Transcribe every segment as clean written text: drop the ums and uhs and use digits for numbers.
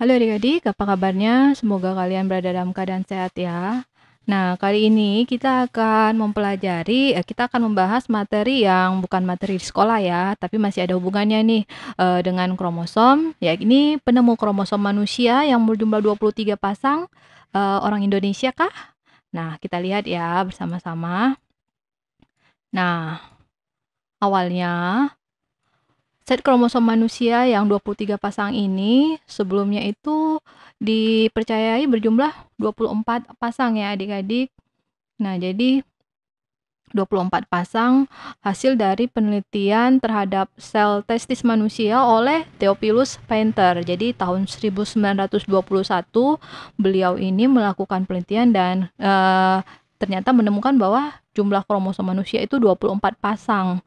Halo adik-adik, apa kabarnya? Semoga kalian berada dalam keadaan sehat ya. Nah, kali ini kita akan kita akan membahas materi yang bukan materi di sekolah ya, tapi masih ada hubungannya nih dengan kromosom, yakni penemu kromosom manusia yang berjumlah 23 pasang, orang Indonesia kah? Nah, kita lihat ya bersama-sama. Nah, awalnya set kromosom manusia yang 23 pasang ini sebelumnya itu dipercayai berjumlah 24 pasang ya adik-adik. Nah, jadi 24 pasang hasil dari penelitian terhadap sel testis manusia oleh Theophilus Painter. Jadi tahun 1921 beliau ini melakukan penelitian dan ternyata menemukan bahwa jumlah kromosom manusia itu 24 pasang.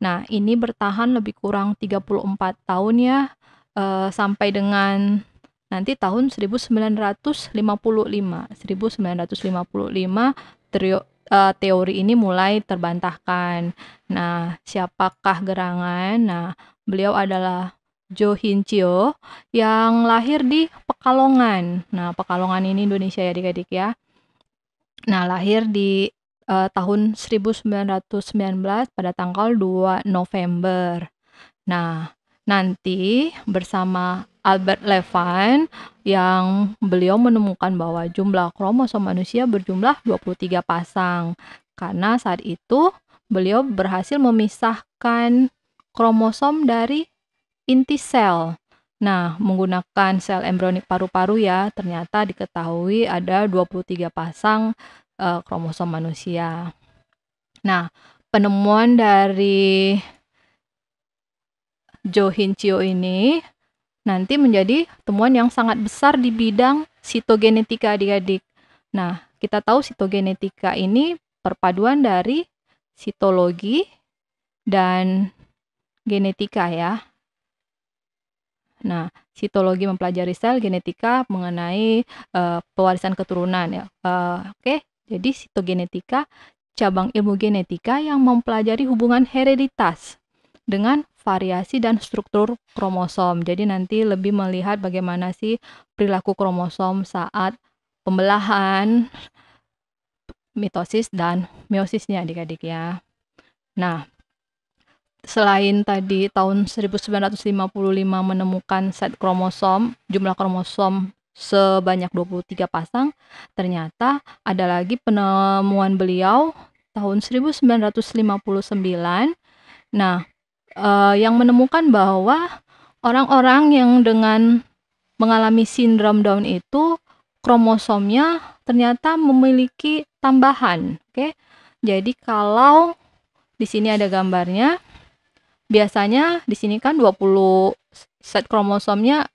Nah, ini bertahan lebih kurang 34 tahun ya, sampai dengan nanti tahun 1955. 1955 teori ini mulai terbantahkan. Nah, siapakah gerangan? Nah, beliau adalah Jo Hincio yang lahir di Pekalongan. Nah, Pekalongan ini Indonesia ya adik-adik ya. Nah, lahir di tahun 1919 pada tanggal 2 November. Nah, nanti bersama Albert Levine yang beliau menemukan bahwa jumlah kromosom manusia berjumlah 23 pasang. Karena saat itu beliau berhasil memisahkan kromosom dari inti sel. Nah, menggunakan sel embrionik paru-paru ya, ternyata diketahui ada 23 pasang kromosom manusia. Nah, penemuan dari Jo Hincio ini nanti menjadi temuan yang sangat besar di bidang sitogenetika adik-adik. Nah, kita tahu sitogenetika ini perpaduan dari sitologi dan genetika ya. Nah, sitologi mempelajari sel, genetika mengenai pewarisan keturunan ya. Oke, jadi sitogenetika cabang ilmu genetika yang mempelajari hubungan hereditas dengan variasi dan struktur kromosom. Jadi nanti lebih melihat bagaimana sih perilaku kromosom saat pembelahan, mitosis dan meosisnya adik-adik ya. Nah, selain tadi tahun 1955 menemukan set kromosom, jumlah kromosom sebanyak 23 pasang, ternyata ada lagi penemuan beliau tahun 1959. Nah, yang menemukan bahwa orang-orang yang dengan mengalami sindrom Down itu kromosomnya ternyata memiliki tambahan. Oke. Jadi kalau di sini ada gambarnya, biasanya di sini kan 20 set kromosomnya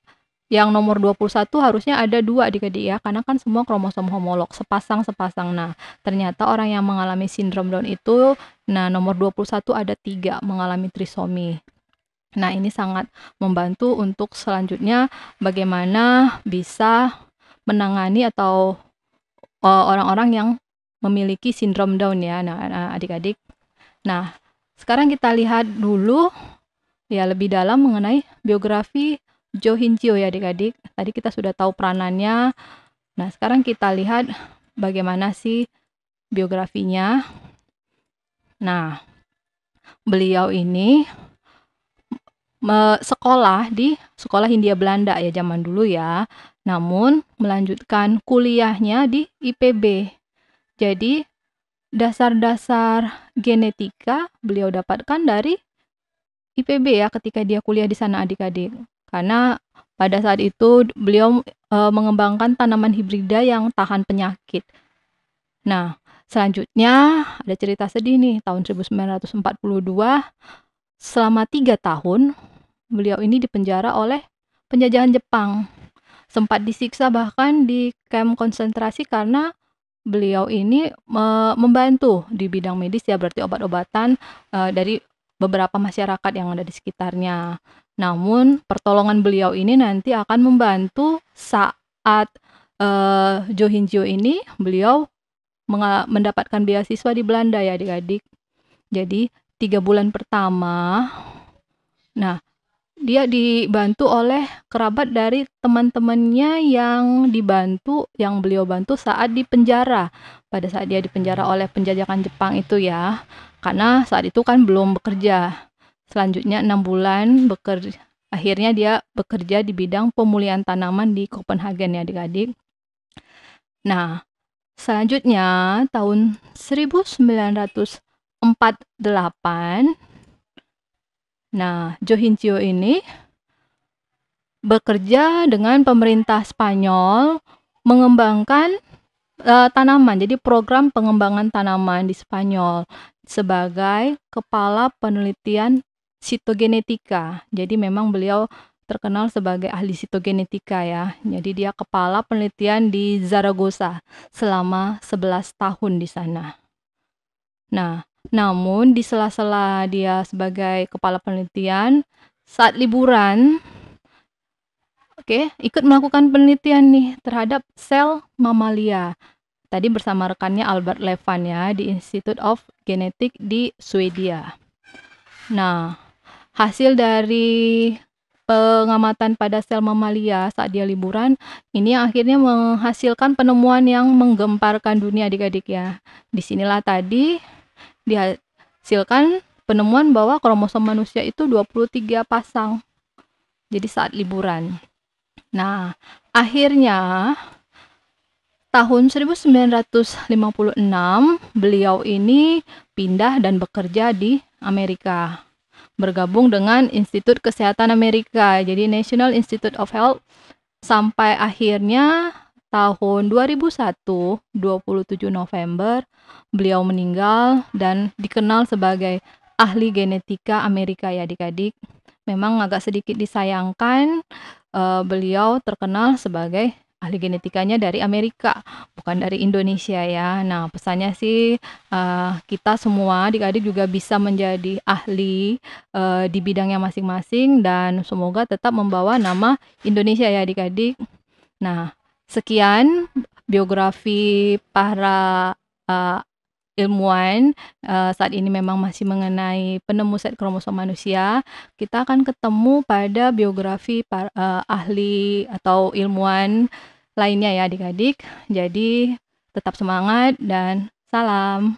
yang nomor 21 harusnya ada 2 adik-adik ya, karena kan semua kromosom homolog, sepasang-sepasang. Nah, ternyata orang yang mengalami sindrom Down itu, nah nomor 21 ada 3 mengalami trisomi. Nah, ini sangat membantu untuk selanjutnya bagaimana bisa menangani atau orang-orang yang memiliki sindrom Down ya, nah adik-adik. Nah, sekarang kita lihat dulu ya lebih dalam mengenai biografi Jo Hincio ya adik-adik. Tadi kita sudah tahu peranannya. Nah, sekarang kita lihat bagaimana sih biografinya. Nah, beliau ini sekolah di sekolah Hindia Belanda ya zaman dulu ya. Namun melanjutkan kuliahnya di IPB. Jadi dasar-dasar genetika beliau dapatkan dari IPB ya ketika dia kuliah di sana adik-adik. Karena pada saat itu beliau mengembangkan tanaman hibrida yang tahan penyakit. Nah, selanjutnya ada cerita sedih nih, tahun 1942 selama 3 tahun beliau ini dipenjara oleh penjajahan Jepang. Sempat disiksa bahkan di kamp konsentrasi karena beliau ini membantu di bidang medis ya, berarti obat-obatan dari beberapa masyarakat yang ada di sekitarnya. Namun pertolongan beliau ini nanti akan membantu saat Jo Hincio ini beliau mendapatkan beasiswa di Belanda ya adik-adik. Jadi 3 bulan pertama, nah dia dibantu oleh kerabat dari teman-temannya yang beliau bantu saat di penjara. Pada saat dia dipenjara oleh penjajahan Jepang itu ya. Karena saat itu kan belum bekerja. Selanjutnya 6 bulan bekerja. Akhirnya dia bekerja di bidang pemulihan tanaman di Copenhagen ya adik-adik. Nah, selanjutnya tahun 1948, nah Jo Hinchio ini bekerja dengan pemerintah Spanyol mengembangkan tanaman. Jadi program pengembangan tanaman di Spanyol sebagai kepala penelitian sitogenetika. Jadi memang beliau terkenal sebagai ahli sitogenetika ya. Jadi dia kepala penelitian di Zaragoza selama 11 tahun di sana. Nah, namun di sela-sela dia sebagai kepala penelitian, saat liburan, ikut melakukan penelitian nih terhadap sel mamalia. Tadi bersama rekannya Albert Levan ya di Institute of Genetics di Swedia. Nah, hasil dari pengamatan pada sel mamalia saat dia liburan, ini akhirnya menghasilkan penemuan yang menggemparkan dunia adik-adik ya. Disinilah tadi dihasilkan penemuan bahwa kromosom manusia itu 23 pasang. Jadi saat liburan. Nah, akhirnya tahun 1956 beliau ini pindah dan bekerja di Amerika. Bergabung dengan Institut Kesehatan Amerika, jadi National Institute of Health, sampai akhirnya tahun 2001, 27 November, beliau meninggal dan dikenal sebagai ahli genetika Amerika ya adik-adik. Memang agak sedikit disayangkan, beliau terkenal sebagai ahli genetikanya dari Amerika, bukan dari Indonesia ya. Nah, pesannya sih kita semua adik-adik juga bisa menjadi ahli di bidangnya masing-masing dan semoga tetap membawa nama Indonesia ya adik-adik. Nah, sekian biografi para ilmuwan saat ini memang masih mengenai penemu set kromosom manusia. Kita akan ketemu pada biografi para ahli atau ilmuwan lainnya ya adik-adik. Jadi tetap semangat dan salam.